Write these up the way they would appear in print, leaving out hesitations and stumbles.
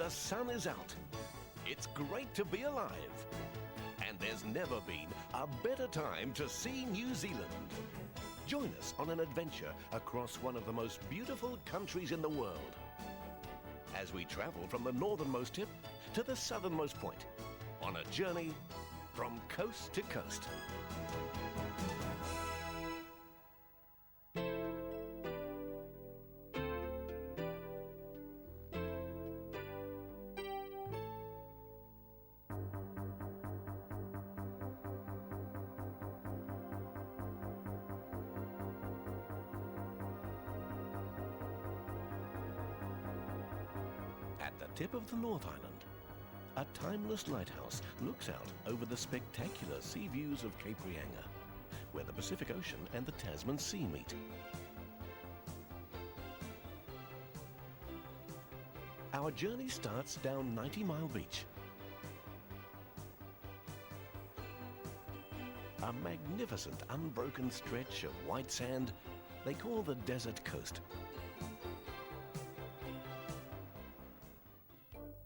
The sun is out. It's great to be alive. And there's never been a better time to see New Zealand. Join us on an adventure across one of the most beautiful countries in the world, as we travel from the northernmost tip to the southernmost point on a journey from coast to coast. At the tip of the North Island, a timeless lighthouse looks out over the spectacular sea views of Cape Reinga, where the Pacific Ocean and the Tasman Sea meet. Our journey starts down 90 Mile Beach, a magnificent unbroken stretch of white sand they call the Desert Coast.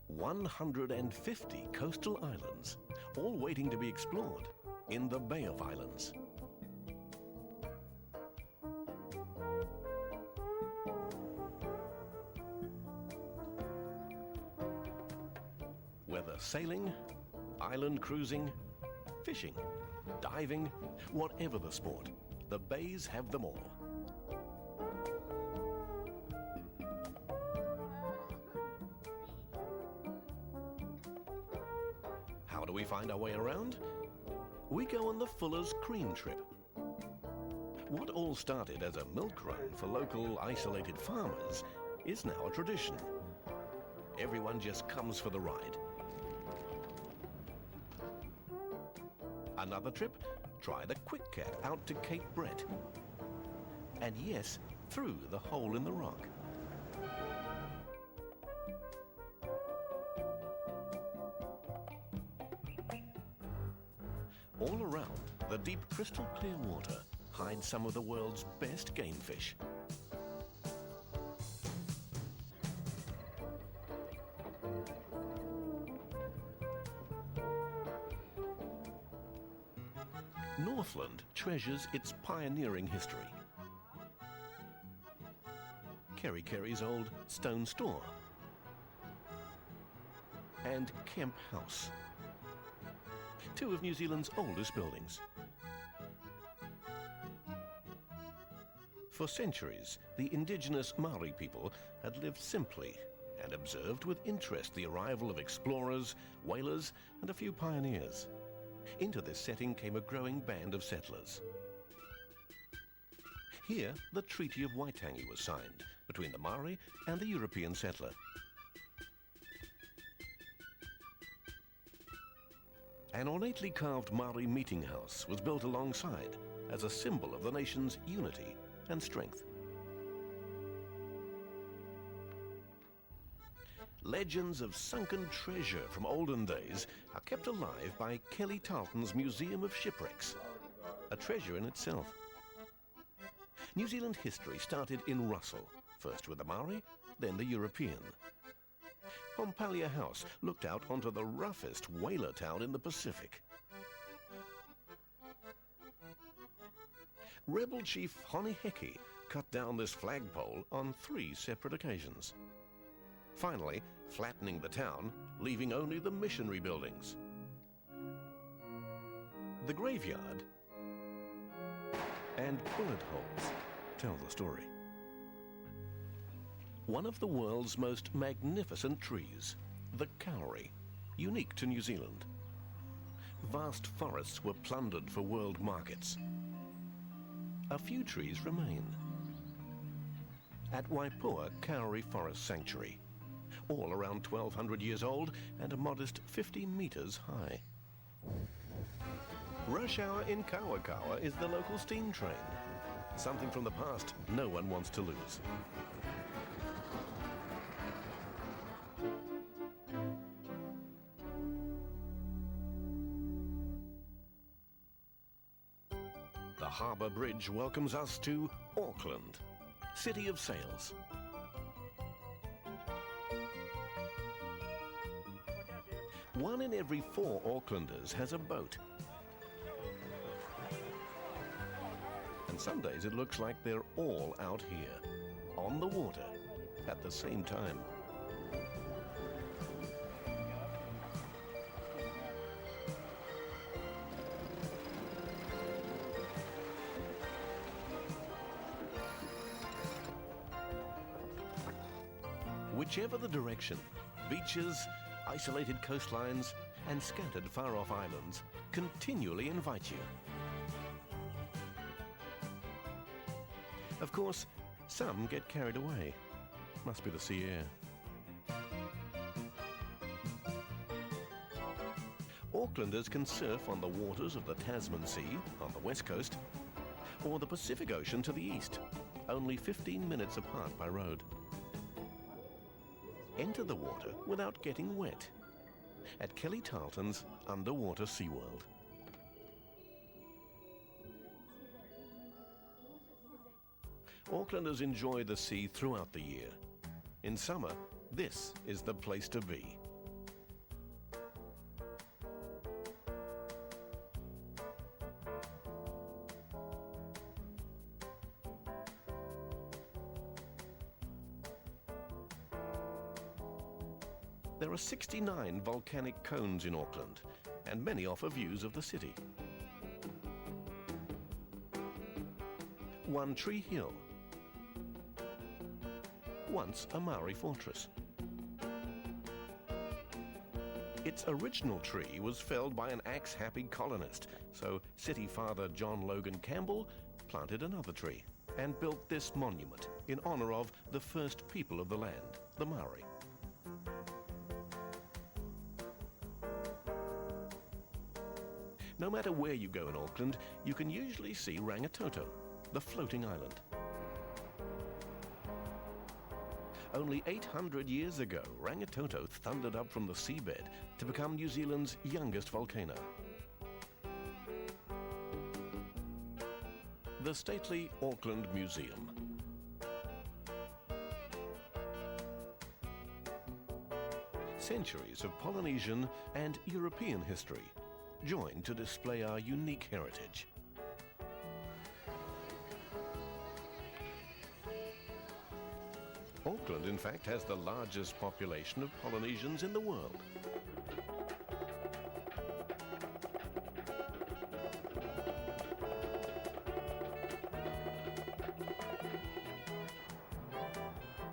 150 coastal islands, all waiting to be explored in the Bay of Islands. Whether sailing, island cruising, fishing, diving, whatever the sport, the bays have them all. How do we find our way around? We go on the Fuller's Cream Trip. What all started as a milk run for local isolated farmers is now a tradition. Everyone just comes for the ride. Another trip? Try the Quick Cat out to Cape Brett. And yes, through the hole in the rock. All around, the deep crystal clear water hides some of the world's best game fish. Northland treasures its pioneering history. Kerry Kerry's old stone store and Kemp House, two of New Zealand's oldest buildings. For centuries, the indigenous Maori people had lived simply and observed with interest the arrival of explorers, whalers, and a few pioneers. Into this setting came a growing band of settlers. Here, the Treaty of Waitangi was signed between the Maori and the European settler. An ornately carved Maori meeting house was built alongside as a symbol of the nation's unity and strength. Legends of sunken treasure from olden days are kept alive by Kelly Tarleton's Museum of Shipwrecks, a treasure in itself. New Zealand history started in Russell, first with the Maori, then the European. Pompalia House looked out onto the roughest whaler town in the Pacific. Rebel Chief Honi Heki cut down this flagpole on 3 separate occasions, finally flattening the town, leaving only the missionary buildings. The graveyard and bullet holes tell the story. One of the world's most magnificent trees, the kauri, unique to New Zealand. Vast forests were plundered for world markets. A few trees remain. At Waipua Kauri Forest Sanctuary, all around 1,200 years old and a modest 15 meters high. Rush hour in Kawakawa is the local steam train, something from the past no one wants to lose. The harbour bridge welcomes us to Auckland, city of sails. 1 in every 4 Aucklanders has a boat. And some days it looks like they're all out here, on the water, at the same time. Whichever the direction, beaches, isolated coastlines, and scattered far-off islands continually invite you. Of course, some get carried away. Must be the sea air. Aucklanders can surf on the waters of the Tasman Sea on the west coast, or the Pacific Ocean to the east, only 15 minutes apart by road. Enter the water without getting wet at Kelly Tarleton's Underwater SeaWorld. Aucklanders enjoy the sea throughout the year. In summer, this is the place to be. There are 69 volcanic cones in Auckland, and many offer views of the city. One Tree Hill, once a Maori fortress. Its original tree was felled by an axe-happy colonist, so city father John Logan Campbell planted another tree and built this monument in honor of the first people of the land, the Maori. No matter where you go in Auckland, you can usually see Rangitoto, the floating island. Only 800 years ago, Rangitoto thundered up from the seabed to become New Zealand's youngest volcano. The stately Auckland Museum. Centuries of Polynesian and European history joined to display our unique heritage. Auckland, in fact, has the largest population of Polynesians in the world.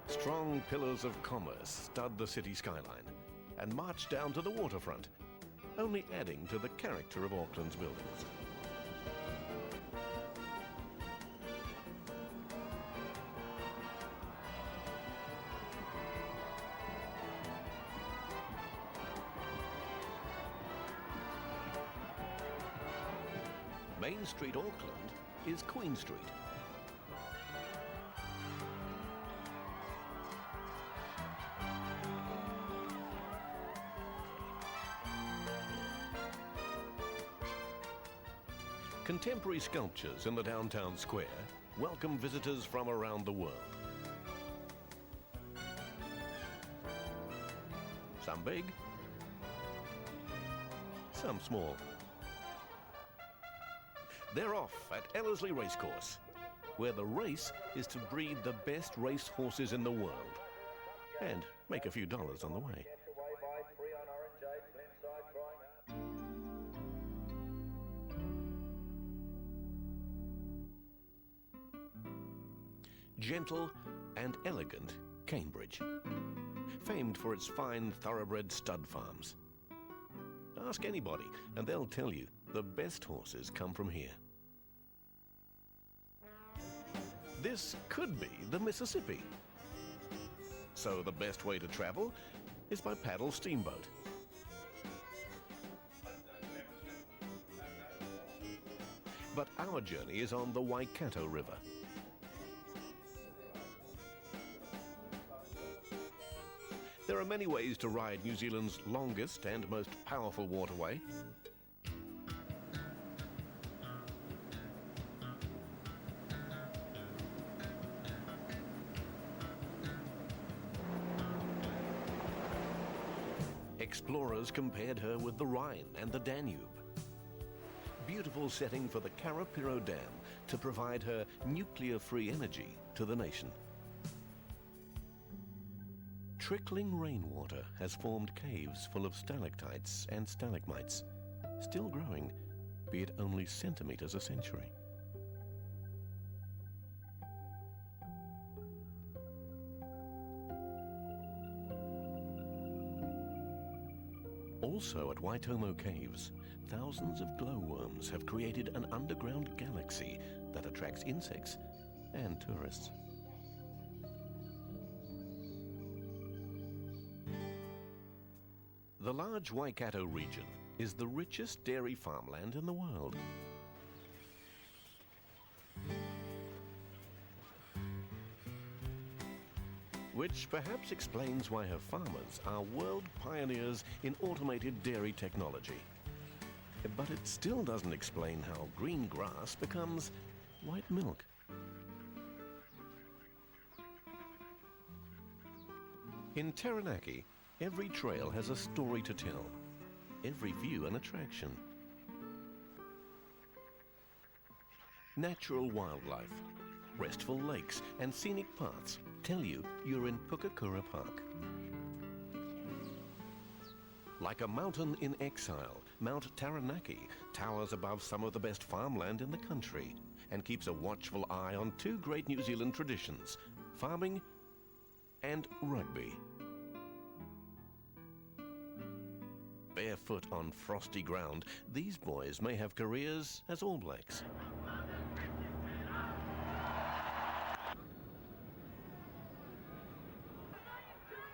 Strong pillars of commerce stud the city skyline and march down to the waterfront, only adding to the character of Auckland's buildings. Main Street, Auckland, is Queen Street. Contemporary sculptures in the downtown square welcome visitors from around the world. Some big, some small. They're off at Ellerslie Racecourse, where the race is to breed the best race horses in the world and make a few dollars on the way. Gentle and elegant Cambridge, famed for its fine thoroughbred stud farms. Ask anybody and they'll tell you the best horses come from here. This could be the Mississippi. So the best way to travel is by paddle steamboat. But our journey is on the Waikato River. There are many ways to ride New Zealand's longest and most powerful waterway. Explorers compared her with the Rhine and the Danube. Beautiful setting for the Karapiro Dam to provide her nuclear-free energy to the nation. Trickling rainwater has formed caves full of stalactites and stalagmites, still growing, be it only centimeters a century. Also at Waitomo Caves, thousands of glowworms have created an underground galaxy that attracts insects and tourists. The large Waikato region is the richest dairy farmland in the world. Which perhaps explains why her farmers are world pioneers in automated dairy technology. But it still doesn't explain how green grass becomes white milk. In Taranaki, every trail has a story to tell, every view an attraction. Natural wildlife, restful lakes and scenic paths tell you you're in Pukakura Park. Like a mountain in exile, Mount Taranaki towers above some of the best farmland in the country and keeps a watchful eye on two great New Zealand traditions, farming and rugby. Barefoot on frosty ground, these boys may have careers as All Blacks.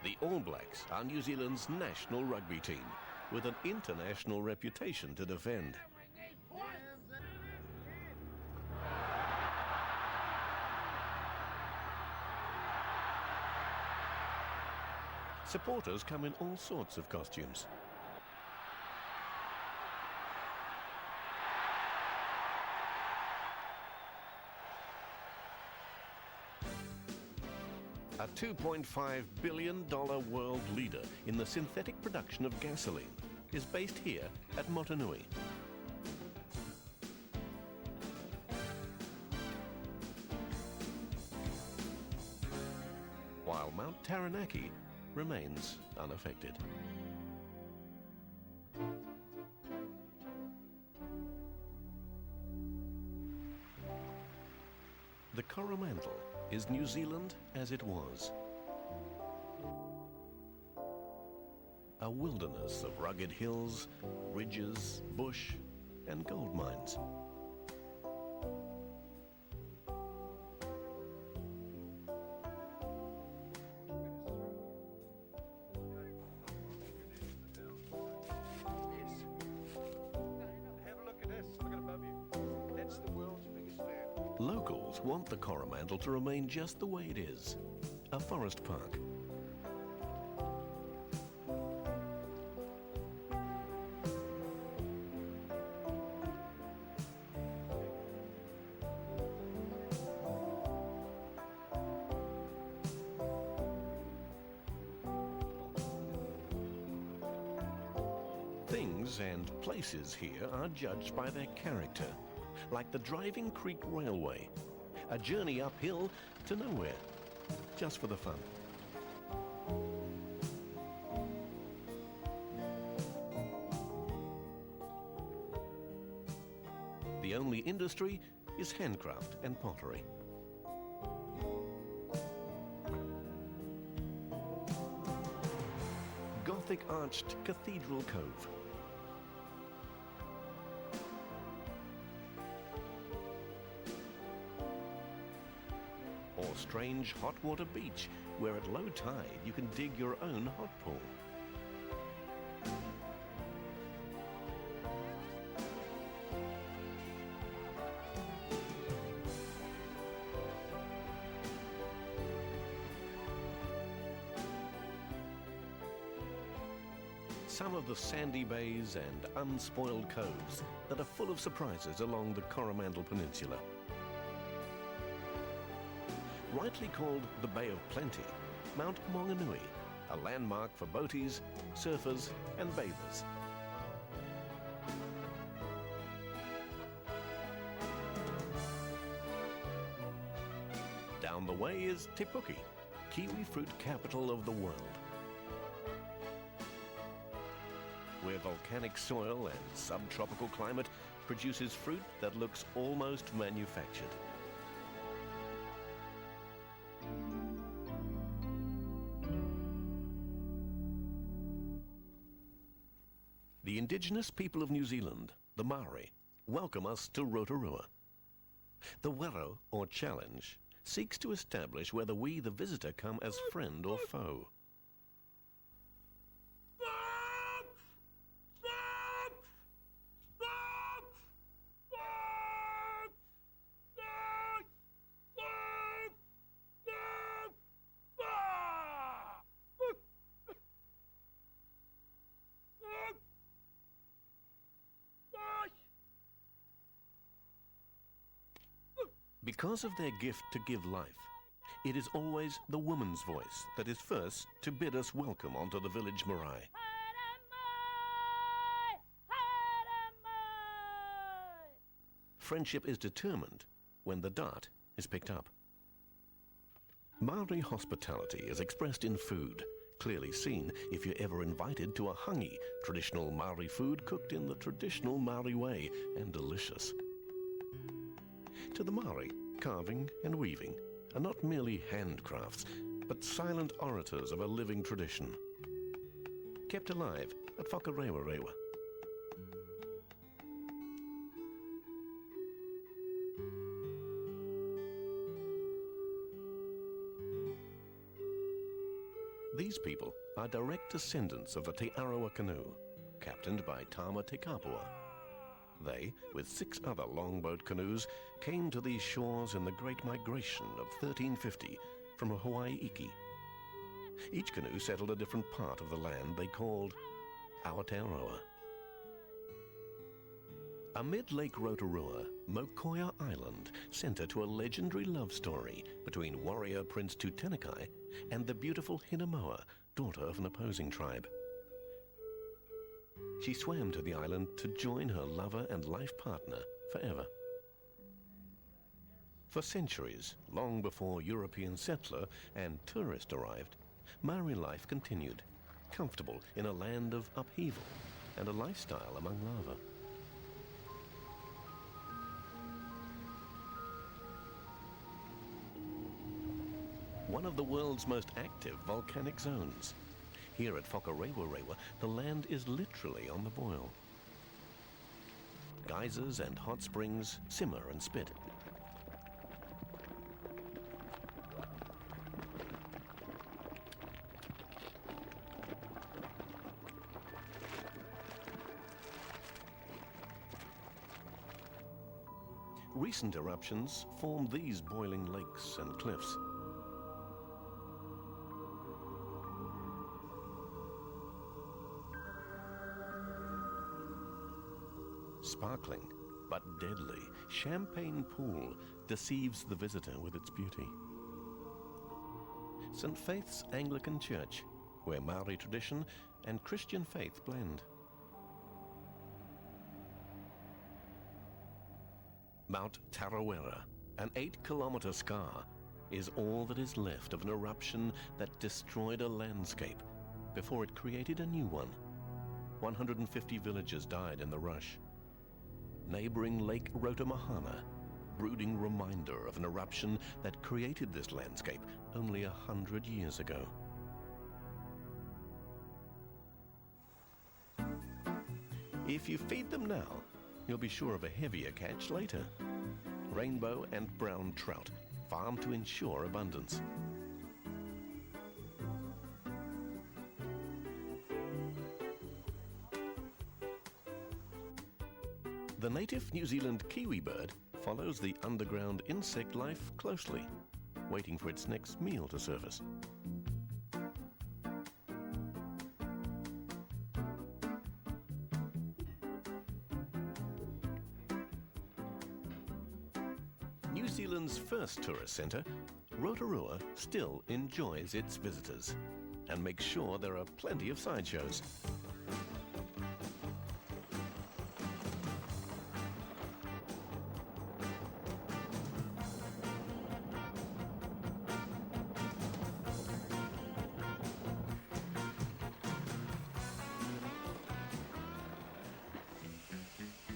The All Blacks are New Zealand's national rugby team, with an international reputation to defend. Supporters come in all sorts of costumes. A $2.5 billion world leader in the synthetic production of gasoline is based here at Motunui. While Mount Taranaki remains unaffected. The Coromandel is New Zealand as it was. A wilderness of rugged hills, ridges, bush, and gold mines. Locals want the Coromandel to remain just the way it is, a forest park. Things and places here are judged by their character, like the Driving Creek Railway, a journey uphill to nowhere, just for the fun. The only industry is handcraft and pottery. Gothic-arched Cathedral Cove. Or strange hot water beach, where at low tide you can dig your own hot pool. Some of the sandy bays and unspoiled coves that are full of surprises along the Coromandel Peninsula. Rightly called the Bay of Plenty, Mount Maunganui a landmark for boaties, surfers and bathers. Down the way is Te Puke, kiwi fruit capital of the world, where volcanic soil and subtropical climate produces fruit that looks almost manufactured. The indigenous people of New Zealand, the Maori, welcome us to Rotorua. The Wero, or challenge, seeks to establish whether we, the visitor, come as friend or foe. Because of their gift to give life, it is always the woman's voice that is first to bid us welcome onto the village marae. Friendship is determined when the dart is picked up. Maori hospitality is expressed in food, clearly seen if you're ever invited to a hangi, traditional Maori food cooked in the traditional Maori way and delicious. To the Maori, carving and weaving are not merely handcrafts, but silent orators of a living tradition, kept alive at Whakarewa. These people are direct descendants of the Te Arawa canoe, captained by Tama Te Kapua. They, with 6 other longboat canoes, came to these shores in the Great Migration of 1350 from Hawaii Iki. Each canoe settled a different part of the land they called Aotearoa. Amid Lake Rotorua, Mokoia Island, center to a legendary love story between warrior Prince Tutenakai and the beautiful Hinamoa, daughter of an opposing tribe. She swam to the island to join her lover and life partner forever. For centuries, long before European settler and tourist arrived, Maori life continued, comfortable in a land of upheaval and a lifestyle among lava. One of the world's most active volcanic zones. Here at Whakarewa, the land is literally on the boil. Geysers and hot springs simmer and spit. Recent eruptions formed these boiling lakes and cliffs. Sparkling but deadly, Champagne Pool deceives the visitor with its beauty. St. Faith's Anglican Church, where Maori tradition and Christian faith blend. Mount Tarawera, an 8-kilometer scar, is all that is left of an eruption that destroyed a landscape before it created a new one. 150 villagers died in the rush. Neighboring Lake Rotomahana, brooding reminder of an eruption that created this landscape only 100 years ago. If you feed them now, you'll be sure of a heavier catch later. Rainbow and brown trout, farmed to ensure abundance. The native New Zealand kiwi bird follows the underground insect life closely, waiting for its next meal to surface. New Zealand's first tourist centre, Rotorua still enjoys its visitors. and make sure there are plenty of sideshows.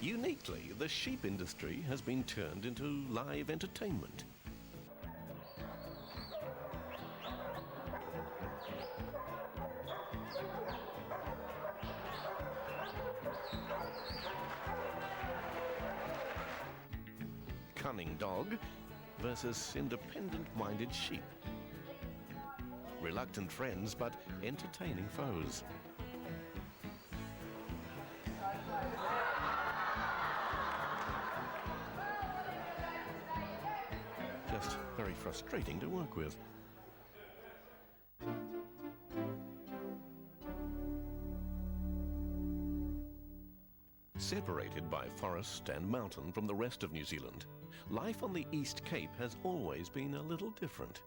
Uniquely, the sheep industry has been turned into live entertainment. Cunning dog versus independent-minded sheep. Reluctant friends, but entertaining foes. Just very frustrating to work with. Separated by forest and mountain from the rest of New Zealand, life on the East Cape has always been a little different.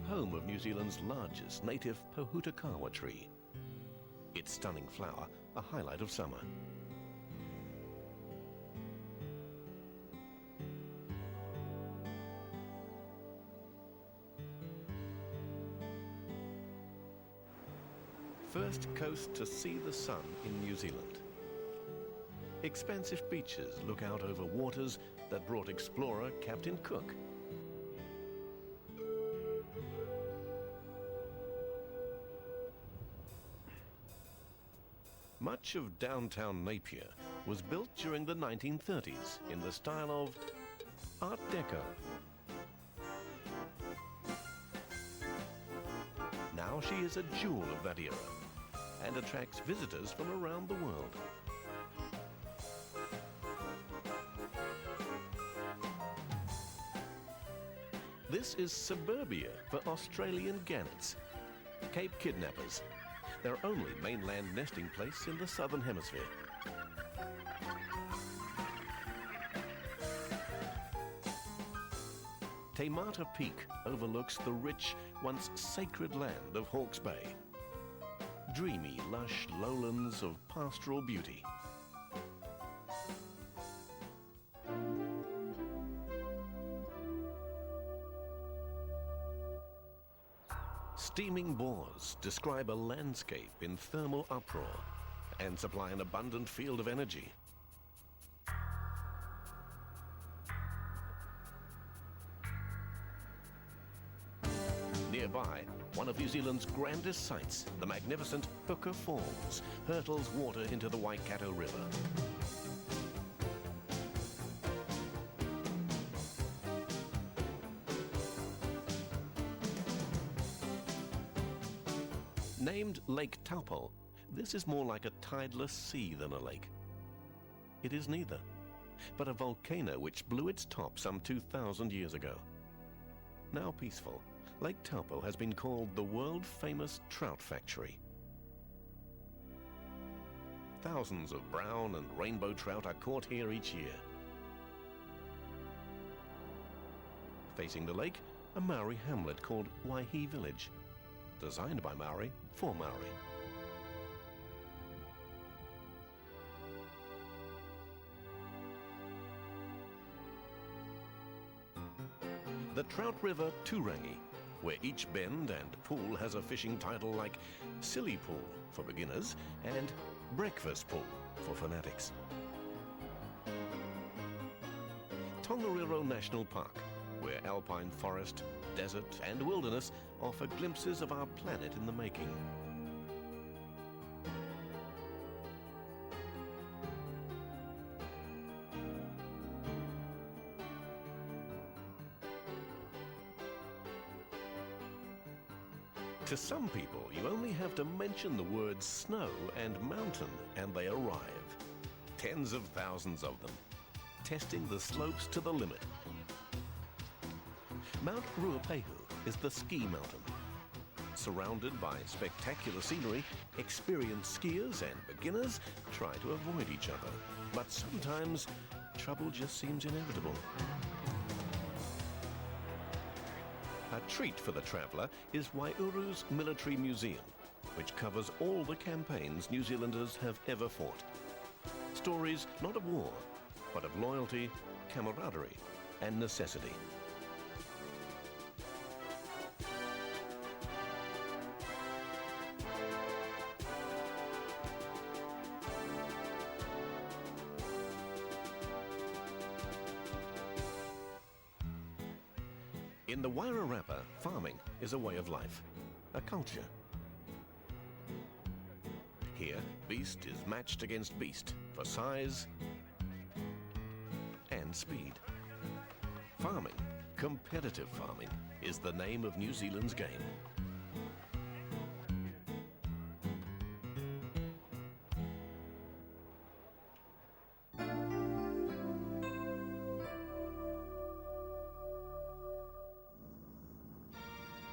Home of New Zealand's largest native pohutakawa tree. Its stunning flower, a highlight of summer. First coast to see the sun in New Zealand. Expansive beaches look out over waters that brought explorer Captain Cook. Much of downtown Napier was built during the 1930s in the style of Art Deco. Now she is a jewel of that era and attracts visitors from around the world. This is suburbia for Australian gannets, Cape kidnappers, their only mainland nesting place in the southern hemisphere. Te Mata Peak overlooks the rich, once sacred land of Hawke's Bay. Dreamy, lush lowlands of pastoral beauty. Steaming bores describe a landscape in thermal uproar and supply an abundant field of energy. Nearby, one of New Zealand's grandest sights, the magnificent Hooker Falls, hurtles water into the Waikato River. Named Lake Taupo, this is more like a tideless sea than a lake. It is neither, but a volcano which blew its top some 2,000 years ago. Now peaceful, Lake Taupo has been called the world-famous trout factory. Thousands of brown and rainbow trout are caught here each year. Facing the lake, a Maori hamlet called Waihi Village, designed by Maori for Maori. The trout river Turangi, where each bend and pool has a fishing title like Silly Pool for beginners and Breakfast Pool for fanatics. Tongariro National Park, where alpine forest, desert and wilderness offer glimpses of our planet in the making. To some people, you only have to mention the words snow and mountain and they arrive. Tens of thousands of them, testing the slopes to the limit. Mount Ruapehu is the ski mountain. Surrounded by spectacular scenery, experienced skiers and beginners try to avoid each other. But sometimes, trouble just seems inevitable. A treat for the traveller is Waiuru's Military Museum, which covers all the campaigns New Zealanders have ever fought. Stories not of war, but of loyalty, camaraderie and necessity. In the Wairarapa, farming is a way of life, a culture. Here, beast is matched against beast for size and speed. Farming, competitive farming, is the name of New Zealand's game.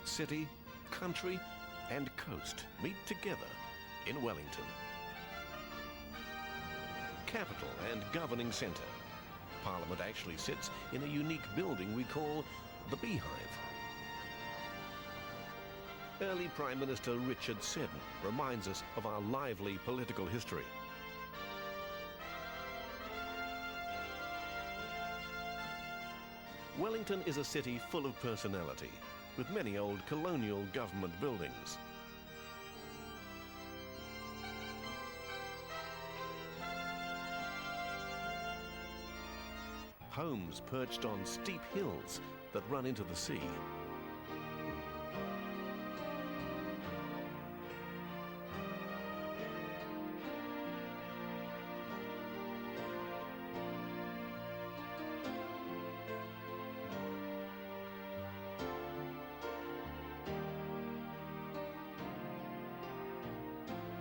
City, country and coast meet together in Wellington. Capital and governing centre, Parliament actually sits in a unique building we call the Beehive. Early Prime Minister Richard Seddon reminds us of our lively political history. Wellington is a city full of personality, with many old colonial government buildings. Homes perched on steep hills that run into the sea.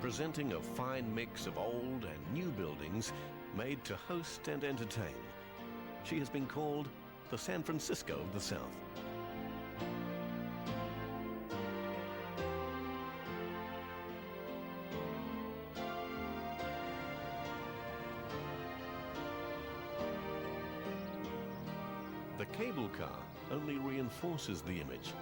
Presenting a fine mix of old and new buildings made to host and entertain. She has been called the San Francisco of the South. The cable car only reinforces the image.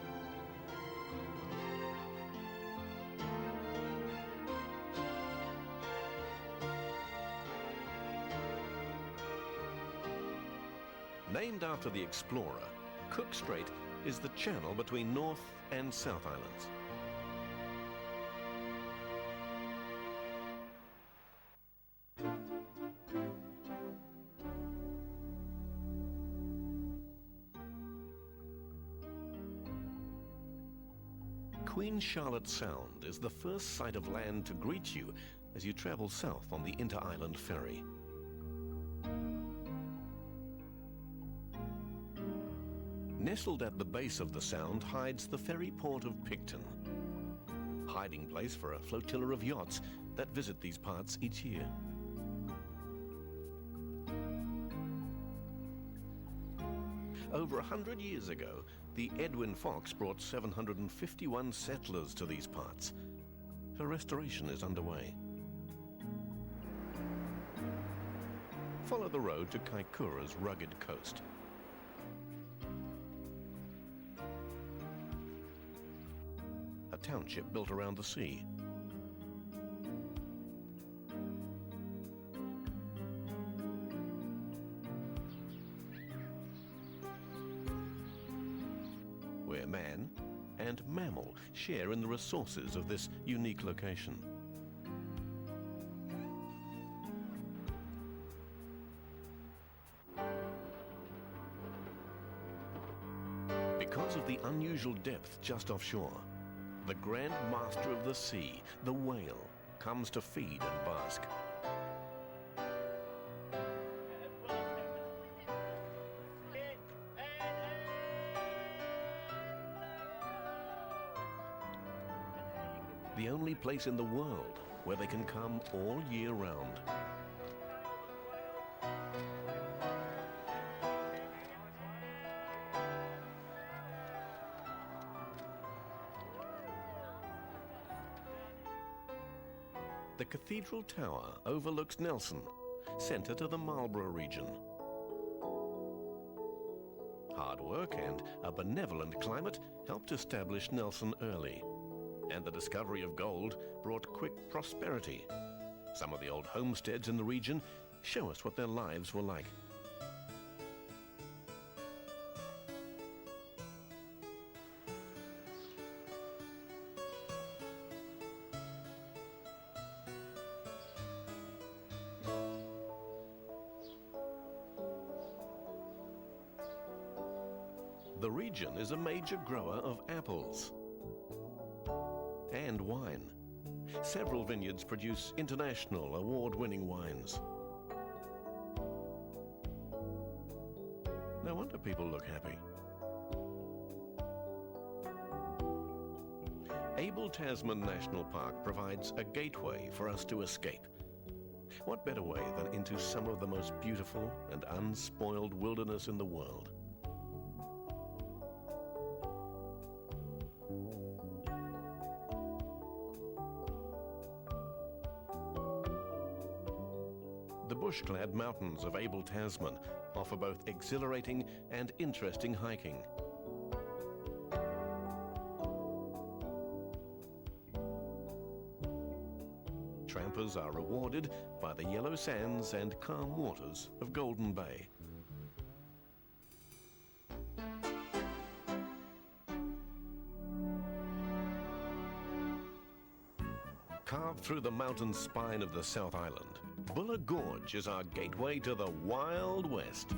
Named after the explorer, Cook Strait is the channel between North and South Islands. Queen Charlotte Sound is the first sight of land to greet you as you travel south on the inter-island ferry. Nestled at the base of the sound hides the ferry port of Picton, hiding place for a flotilla of yachts that visit these parts each year. Over 100 years ago, the Edwin Fox brought 751 settlers to these parts. Her restoration is underway. Follow the road to Kaikoura's rugged coast. A township built around the sea. Where man and mammal share in the resources of this unique location. Because of the unusual depth just offshore, the grand master of the sea, the whale, comes to feed and bask. The only place in the world where they can come all year round. The Cathedral Tower overlooks Nelson, centre to the Marlborough region. Hard work and a benevolent climate helped establish Nelson early, and the discovery of gold brought quick prosperity. Some of the old homesteads in the region show us what their lives were like. The region is a major grower of apples and wine. Several vineyards produce international award-winning wines. No wonder people look happy. Abel Tasman National Park provides a gateway for us to escape. What better way than into some of the most beautiful and unspoiled wilderness in the world? The bush-clad mountains of Abel Tasman offer both exhilarating and interesting hiking. Trampers are rewarded by the yellow sands and calm waters of Golden Bay. Carved through the mountain spine of the South Island, Buller Gorge is our gateway to the Wild West.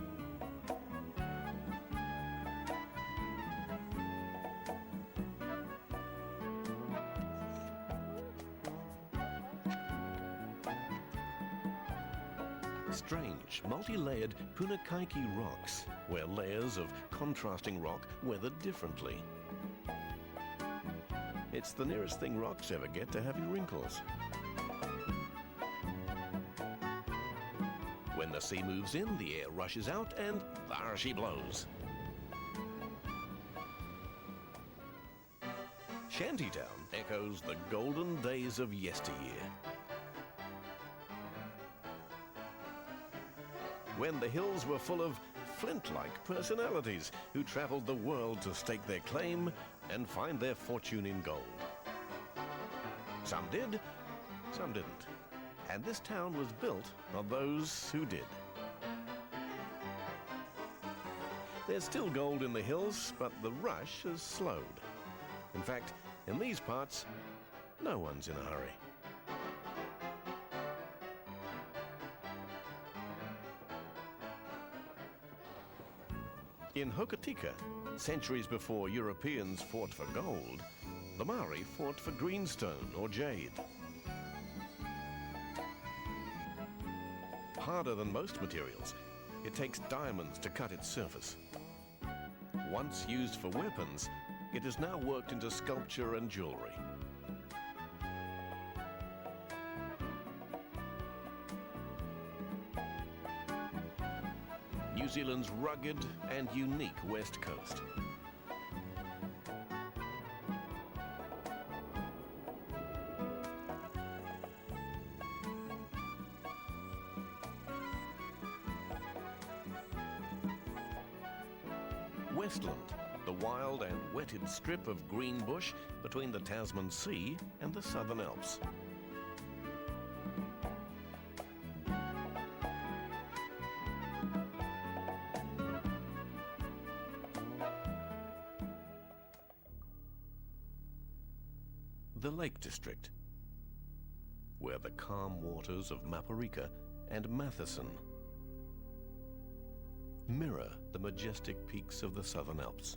Strange, multi-layered Punakaiki rocks, where layers of contrasting rock weathered differently. It's the nearest thing rocks ever get to having wrinkles. When the sea moves in, the air rushes out, and there she blows. Shantytown echoes the golden days of yesteryear, when the hills were full of flint-like personalities who traveled the world to stake their claim and find their fortune in gold. Some did, some didn't. And this town was built on those who did. There's still gold in the hills, but the rush has slowed. In fact, in these parts, no one's in a hurry. In Hokitika, centuries before Europeans fought for gold, the Maori fought for greenstone or jade. Harder than most materials, it takes diamonds to cut its surface. Once used for weapons, it is now worked into sculpture and jewelry. New Zealand's rugged and unique west coast. Westland, the wild and wetted strip of green bush between the Tasman Sea and the Southern Alps. The Lake District, where the calm waters of Maporika and Matheson mirror the majestic peaks of the Southern Alps.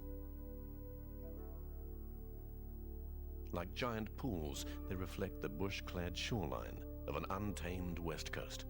Like giant pools, they reflect the bush-clad shoreline of an untamed west coast.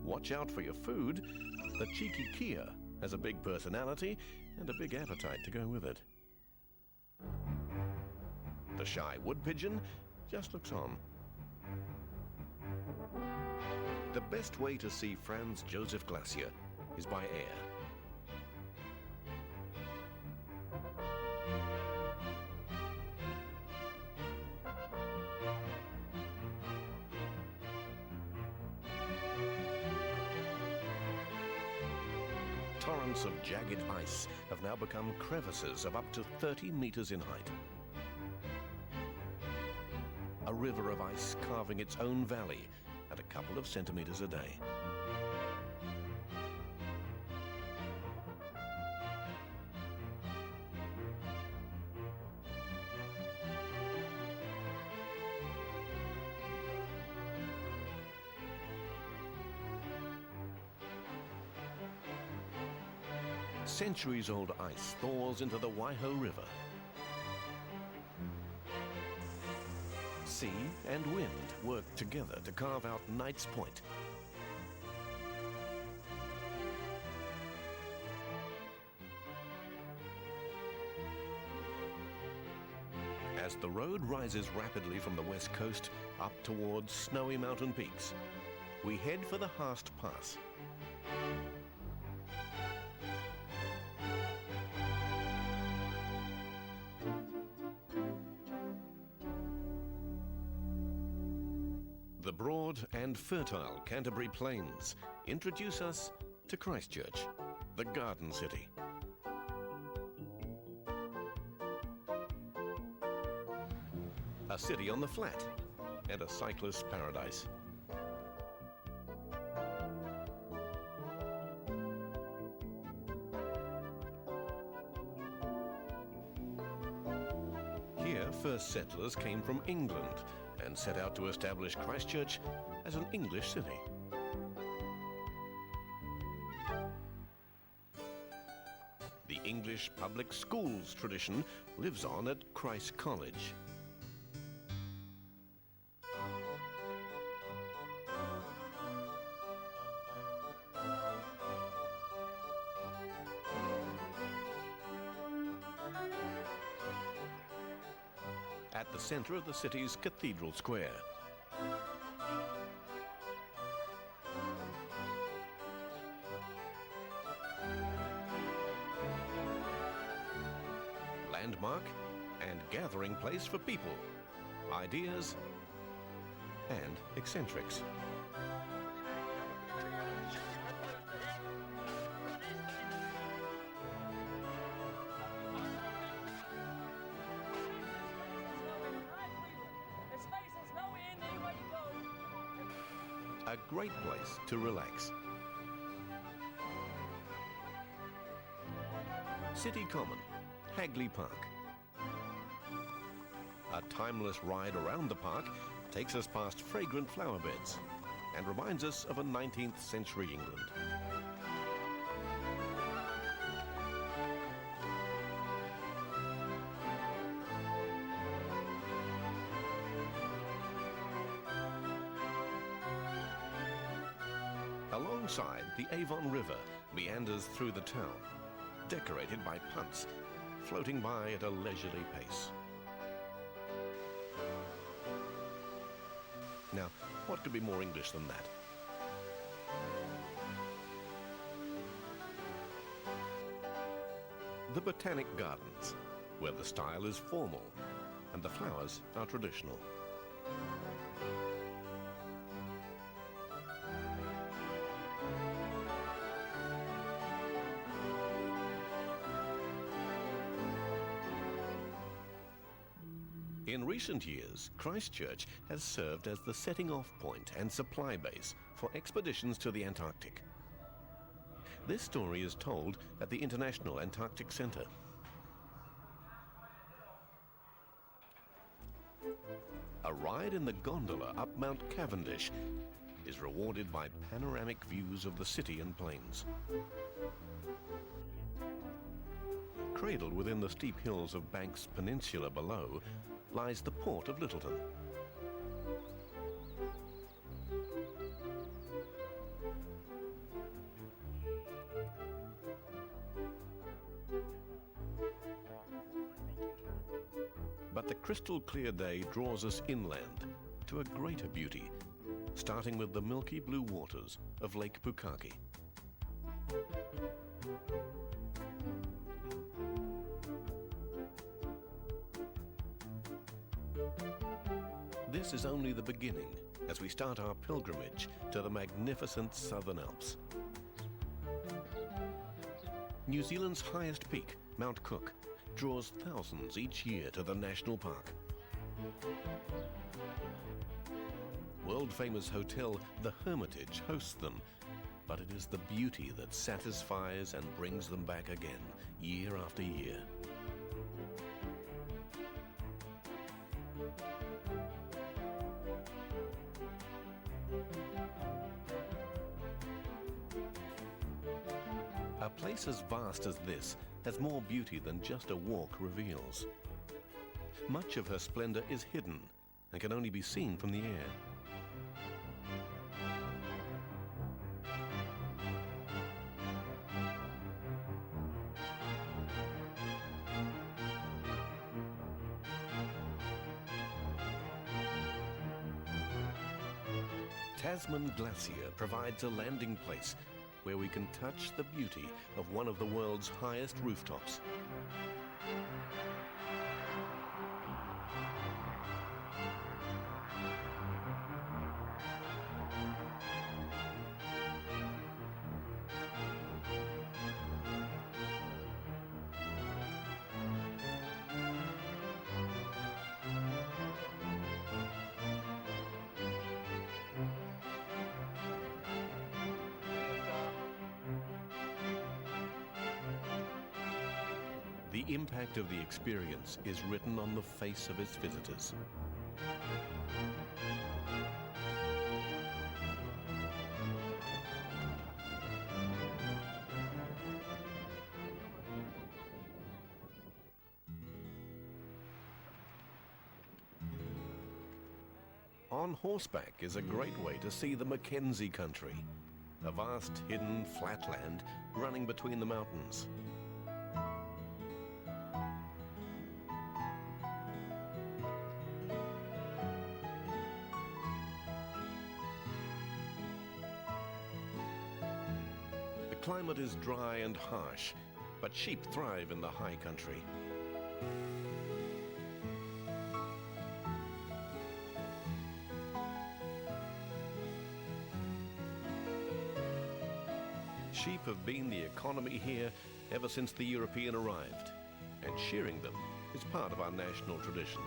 Watch out for your food. The cheeky Kia has a big personality and a big appetite to go with it. The shy wood pigeon just looks on. The best way to see Franz Josef Glacier is by air. Torrents of jagged ice have now become crevices of up to 30 meters in height. A river of ice carving its own valley at a couple of centimeters a day. Centuries-old ice thaws into the Waiho River. Sea and wind work together to carve out Knight's Point. As the road rises rapidly from the west coast up towards snowy mountain peaks, we head for the Haast Pass. The broad and fertile Canterbury Plains introduce us to Christchurch, the Garden City. A city on the flat and a cyclist's paradise. Here, first settlers came from England and set out to establish Christchurch as an English city. The English public schools tradition lives on at Christ College. At the center of the city's Cathedral Square. Landmark and gathering place for people, ideas, and eccentrics. A great place to relax. City Common, Hagley Park. A timeless ride around the park takes us past fragrant flower beds and reminds us of a 19th century England. Alongside, the Avon River meanders through the town, decorated by punts, floating by at a leisurely pace. Now, what could be more English than that? The Botanic Gardens, where the style is formal and the flowers are traditional. In recent years, Christchurch has served as the setting-off point and supply base for expeditions to the Antarctic. This story is told at the International Antarctic Centre. A ride in the gondola up Mount Cavendish is rewarded by panoramic views of the city and plains. Cradled within the steep hills of Banks Peninsula below lies the port of Lyttelton. But the crystal-clear day draws us inland to a greater beauty, starting with the milky blue waters of Lake Pukaki. This is only the beginning as we start our pilgrimage to the magnificent Southern Alps. New Zealand's highest peak, Mount Cook, draws thousands each year to the national park. World-famous hotel The Hermitage hosts them, but it is the beauty that satisfies and brings them back again, year after year. A place as vast as this has more beauty than just a walk reveals. Much of her splendor is hidden and can only be seen from the air. Tasman Glacier provides a landing place where we can touch the beauty of one of the world's highest rooftops. The impact of the experience is written on the face of its visitors. On horseback is a great way to see the Mackenzie country, a vast hidden flatland running between the mountains. The climate is dry and harsh, but sheep thrive in the high country. Sheep have been the economy here ever since the European arrived, and shearing them is part of our national tradition.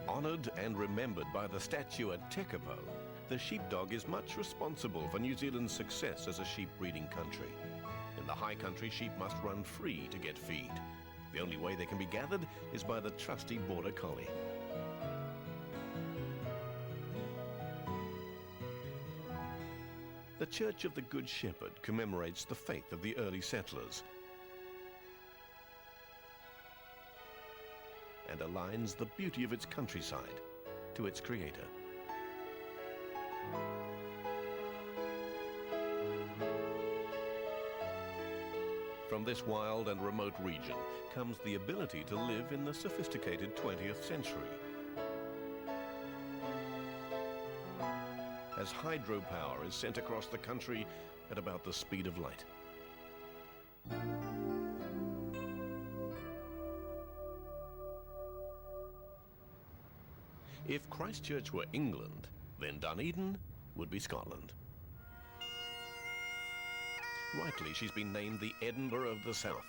Honoured and remembered by the statue at Tekapo, the sheepdog is much responsible for New Zealand's success as a sheep breeding country. In the high country, sheep must run free to get feed. The only way they can be gathered is by the trusty border collie. The Church of the Good Shepherd commemorates the faith of the early settlers and aligns the beauty of its countryside to its creator. From this wild and remote region comes the ability to live in the sophisticated 20th century. As hydropower is sent across the country at about the speed of light. If Christchurch were England, then Dunedin would be Scotland. Rightly, she's been named the Edinburgh of the South.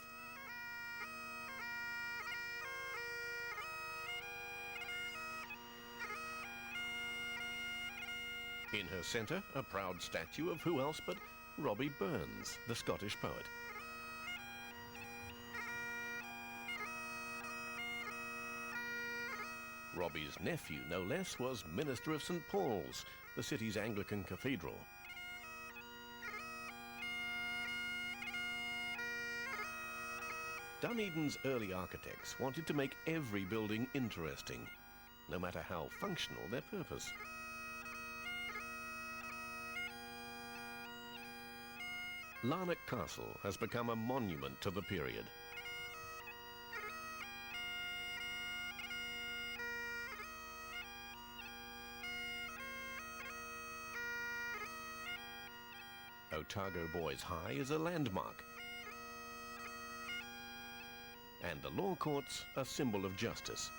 In her centre, a proud statue of who else but Robbie Burns, the Scottish poet. Robbie's nephew, no less, was Minister of St. Paul's, the city's Anglican cathedral. Dunedin's early architects wanted to make every building interesting, no matter how functional their purpose. Larnac Castle has become a monument to the period. Otago Boys High is a landmark, and the law courts a symbol of justice.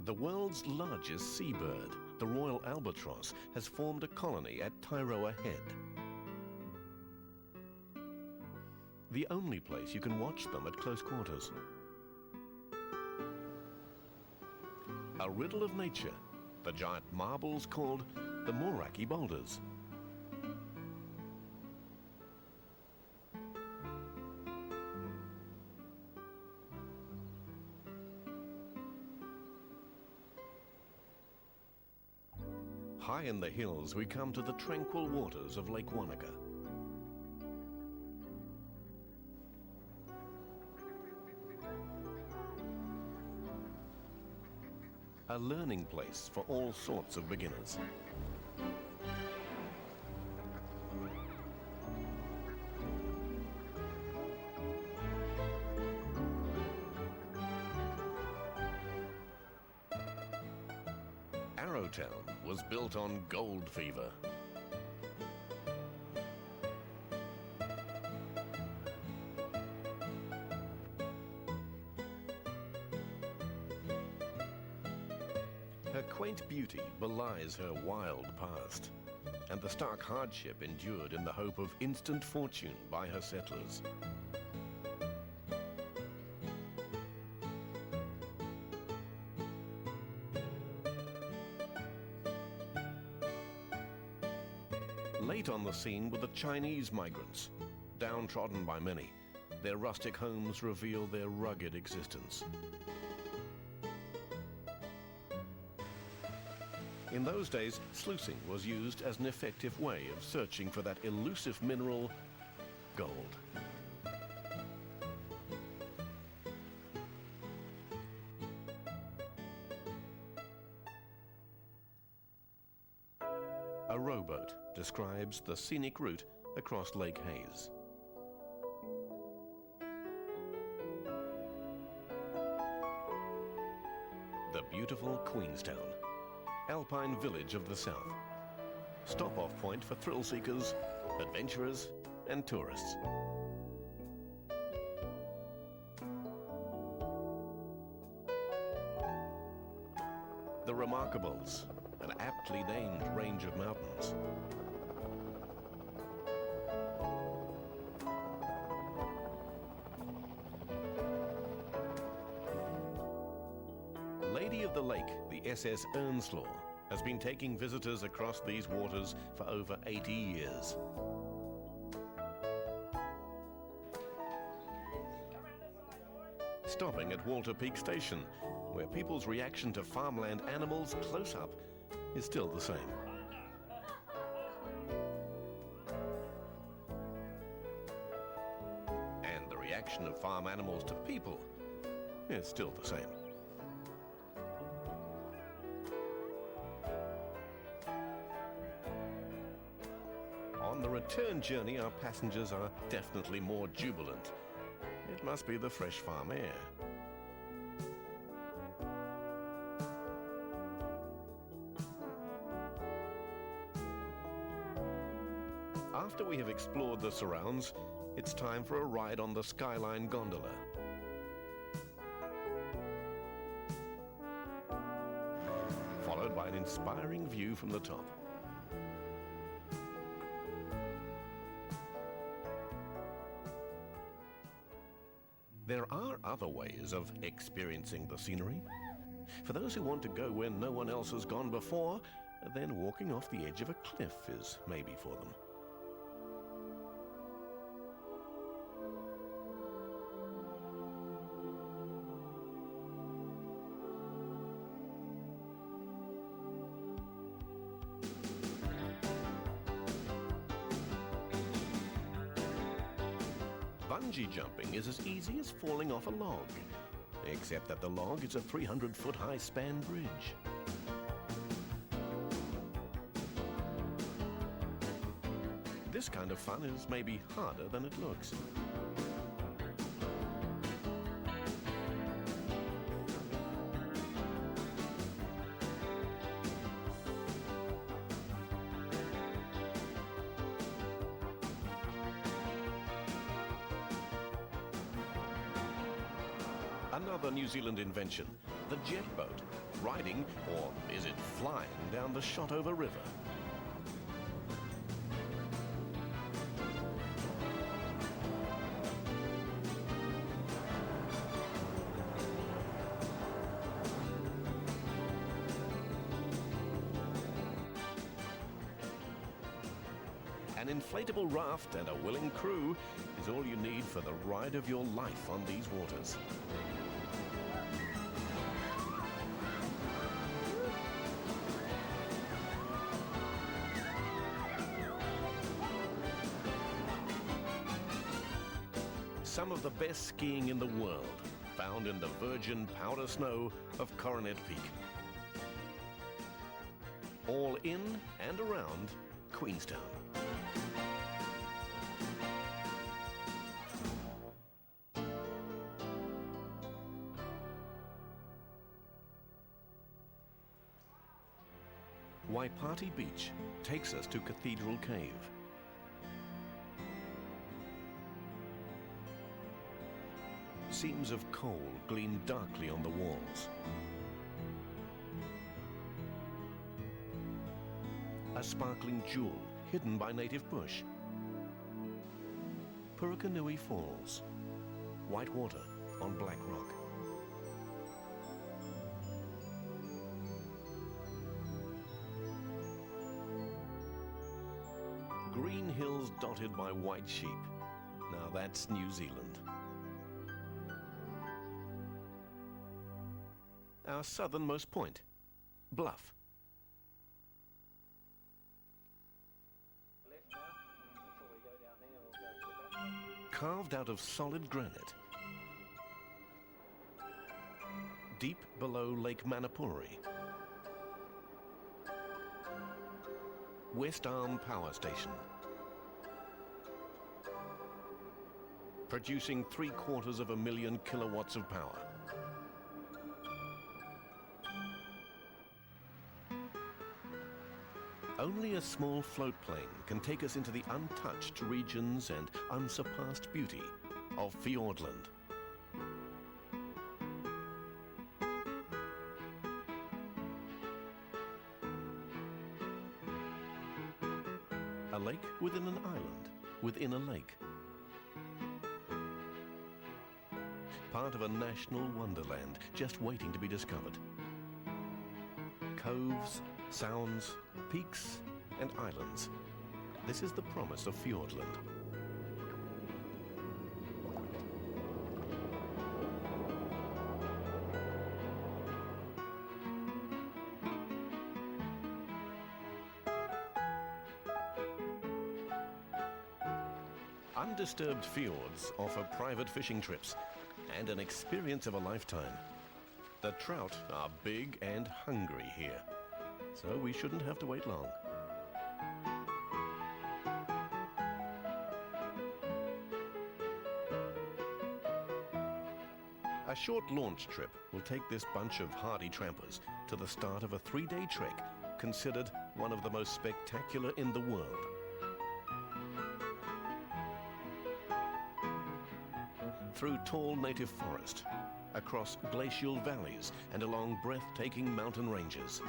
The world's largest seabird, the royal albatross, has formed a colony at Tairoa Head. The only place you can watch them at close quarters. A riddle of nature, the giant marbles called the Moraki boulders. High in the hills, we come to the tranquil waters of Lake Wanaka. A learning place for all sorts of beginners. Arrowtown was built on gold fever. Her quaint beauty belies her wild past, and the stark hardship endured in the hope of instant fortune by her settlers. Late on the scene were the Chinese migrants. Downtrodden by many, their rustic homes reveal their rugged existence. In those days, sluicing was used as an effective way of searching for that elusive mineral, gold. A rowboat describes the scenic route across Lake Hayes. The beautiful Queenstown, alpine village of the south. Stop-off point for thrill seekers, adventurers, and tourists. The Remarkables, an aptly named range of mountains. Lady of the Lake, the SS Earnslaw, has been taking visitors across these waters for over 80 years. Stopping at Walter Peak Station, where people's reaction to farmland animals close up is still the same. And the reaction of farm animals to people is still the same. On the return journey, our passengers are definitely more jubilant. It must be the fresh farm air. After we have explored the surrounds, it's time for a ride on the Skyline gondola. Followed by an inspiring view from the top. There are other ways of experiencing the scenery. For those who want to go where no one else has gone before, then walking off the edge of a cliff is maybe for them. Bungee jumping is as easy as falling off a log, except that the log is a 300-foot high span bridge. This kind of fun is maybe harder than it looks. Another New Zealand invention, the jet boat, riding, or is it flying, down the Shotover River. An inflatable raft and a willing crew is all you need for the ride of your life on these waters. Some of the best skiing in the world, found in the virgin powder snow of Coronet Peak. All in and around Queenstown. Waipati Beach takes us to Cathedral Cave. Seams of coal gleam darkly on the walls. A sparkling jewel hidden by native bush. Purukanui Falls. White water on black rock. Green hills dotted by white sheep. Now that's New Zealand. Our southernmost point, Bluff. Carved out of solid granite. Deep below Lake Manapuri. West Arm Power Station. Producing 750,000 kilowatts of power. Only a small float plane can take us into the untouched regions and unsurpassed beauty of Fiordland. A lake within an island, within a lake. Part of a national wonderland just waiting to be discovered. Coves, sounds, peaks and islands. This is the promise of Fiordland. Undisturbed fjords offer private fishing trips and an experience of a lifetime. The trout are big and hungry here, so we shouldn't have to wait long. A short launch trip will take this bunch of hardy trampers to the start of a 3-day trek considered one of the most spectacular in the world. Through tall native forest, across glacial valleys and along breathtaking mountain ranges.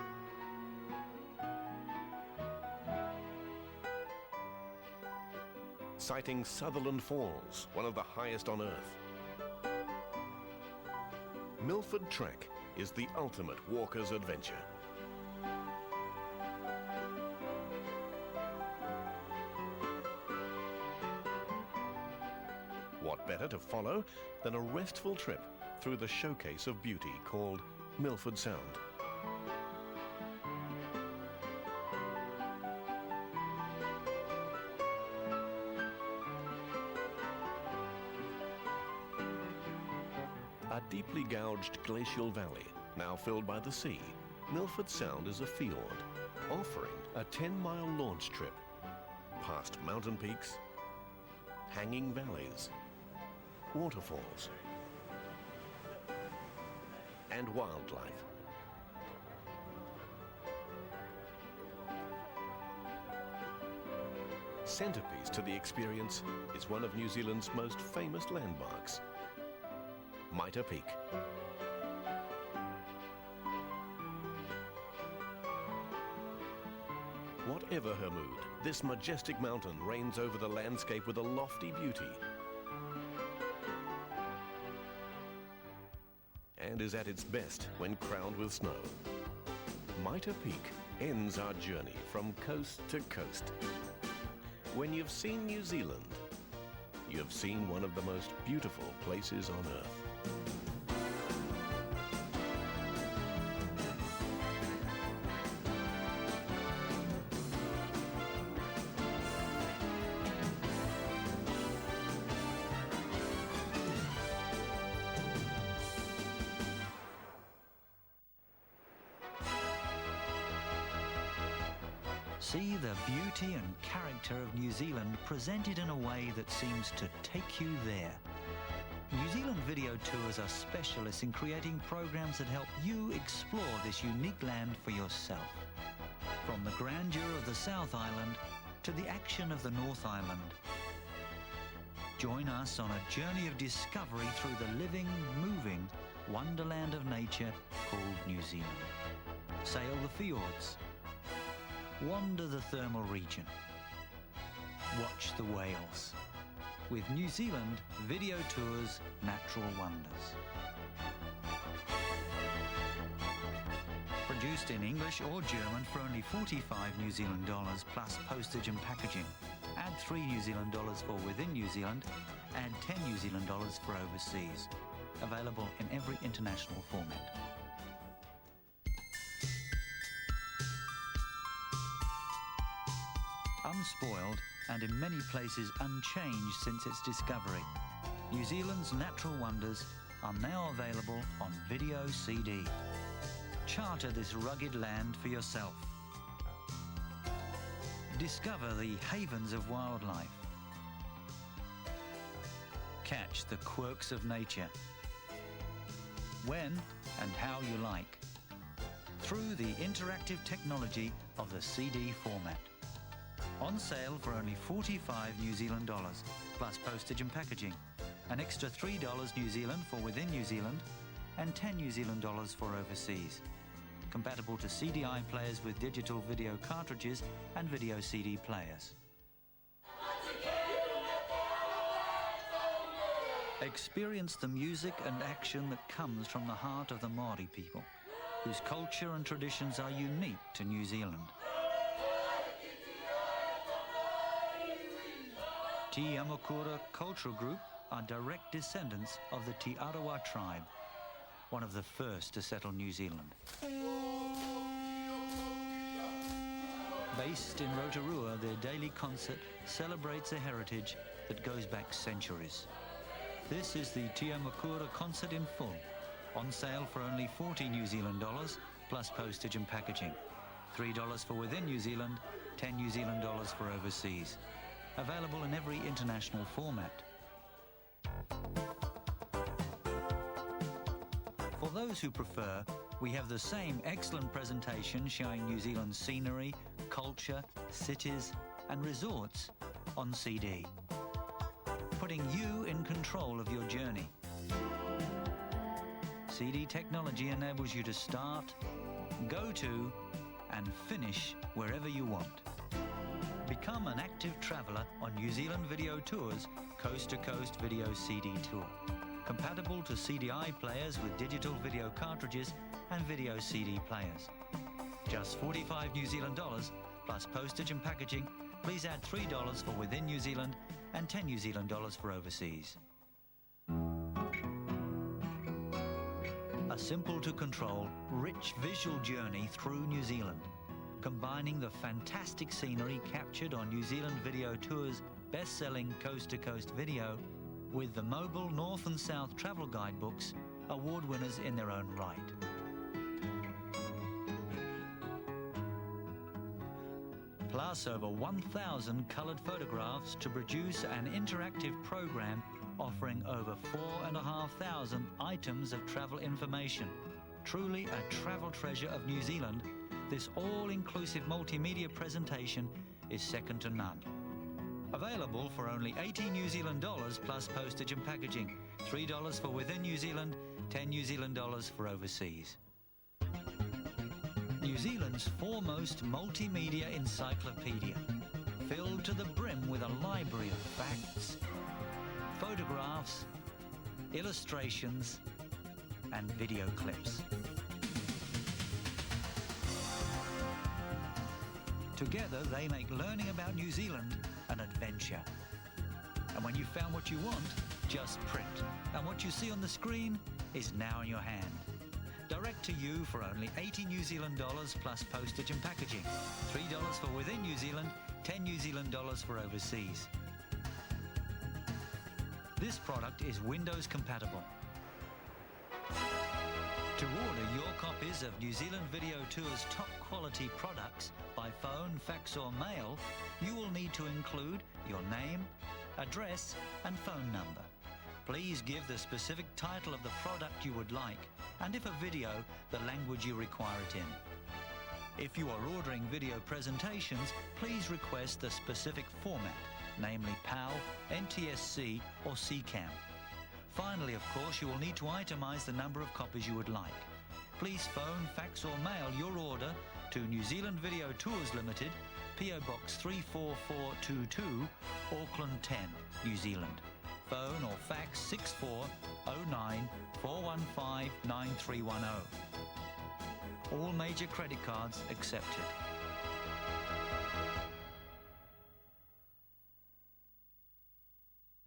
Sighting Sutherland Falls, one of the highest on Earth. Milford Track is the ultimate walker's adventure. What better to follow than a restful trip through the showcase of beauty called Milford Sound. A deeply gouged glacial valley, now filled by the sea, Milford Sound is a fjord, offering a 10-mile launch trip past mountain peaks, hanging valleys, waterfalls, and wildlife. Centerpiece to the experience is one of New Zealand's most famous landmarks, Mitre Peak. Whatever her mood, this majestic mountain reigns over the landscape with a lofty beauty and is at its best when crowned with snow. Mitre Peak ends our journey from coast to coast. When you've seen New Zealand, you've seen one of the most beautiful places on Earth. See the beauty and character of New Zealand presented in a way that seems to take you there. New Zealand Video Tours are specialists in creating programs that help you explore this unique land for yourself. From the grandeur of the South Island to the action of the North Island. Join us on a journey of discovery through the living, moving wonderland of nature called New Zealand. Sail the fjords. Wander the thermal region. Watch the whales. With New Zealand Video Tours Natural Wonders. Produced in English or German for only 45 New Zealand dollars plus postage and packaging. Add 3 New Zealand dollars for within New Zealand, add 10 New Zealand dollars for overseas. Available in every international format. Unspoiled and in many places unchanged since its discovery, New Zealand's natural wonders are now available on video CD. Charter this rugged land for yourself. Discover the havens of wildlife. Catch the quirks of nature. When and how you like. Through the interactive technology of the CD format. On sale for only 45 New Zealand dollars, plus postage and packaging. An extra $3 New Zealand for within New Zealand, and 10 New Zealand dollars for overseas. Compatible to CDI players with digital video cartridges and video CD players. Experience the music and action that comes from the heart of the Māori people, whose culture and traditions are unique to New Zealand. Te Amakura Cultural Group are direct descendants of the Te Arawa tribe, one of the first to settle New Zealand. Based in Rotorua, their daily concert celebrates a heritage that goes back centuries. This is the Te Amakura concert in full, on sale for only 40 New Zealand dollars, plus postage and packaging. $3 for within New Zealand, 10 New Zealand dollars for overseas. Available in every international format. For those who prefer, we have the same excellent presentation showing New Zealand's scenery, culture, cities and resorts on CD. Putting you in control of your journey. CD technology enables you to start, go to and finish wherever you want. Become an active traveller on New Zealand Video Tours Coast to Coast Video CD Tour. Compatible to CDI players with digital video cartridges and video CD players. Just 45 New Zealand dollars plus postage and packaging. Please add $3 for within New Zealand and 10 New Zealand dollars for overseas. A simple to control, rich visual journey through New Zealand. Combining the fantastic scenery captured on New Zealand Video Tours best-selling coast-to-coast video with the mobile North and South travel guidebooks, award winners in their own right. plus over 1,000 coloured photographs to produce an interactive program offering over 4,500 items of travel information. Truly a travel treasure of New Zealand, this all-inclusive multimedia presentation is second to none. Available for only 80 New Zealand dollars plus postage and packaging, $3 for within New Zealand, 10 New Zealand dollars for overseas. New Zealand's foremost multimedia encyclopedia, filled to the brim with a library of facts, photographs, illustrations, and video clips. Together, they make learning about New Zealand an adventure. And when you've found what you want, just print. And what you see on the screen is now in your hand. Direct to you for only 80 New Zealand dollars plus postage and packaging. $3 for within New Zealand, 10 New Zealand dollars for overseas. This product is Windows compatible. To order your copies of New Zealand Video Tour's top quality products by phone, fax or mail, you will need to include your name, address and phone number. Please give the specific title of the product you would like, and if a video, the language you require it in. If you are ordering video presentations, please request the specific format, namely PAL, NTSC or CCAM. Finally, of course, you will need to itemize the number of copies you would like. Please phone, fax or mail your order to New Zealand Video Tours Limited, PO Box 34422, Auckland 10, New Zealand. Phone or fax 6409 415 9310. All major credit cards accepted.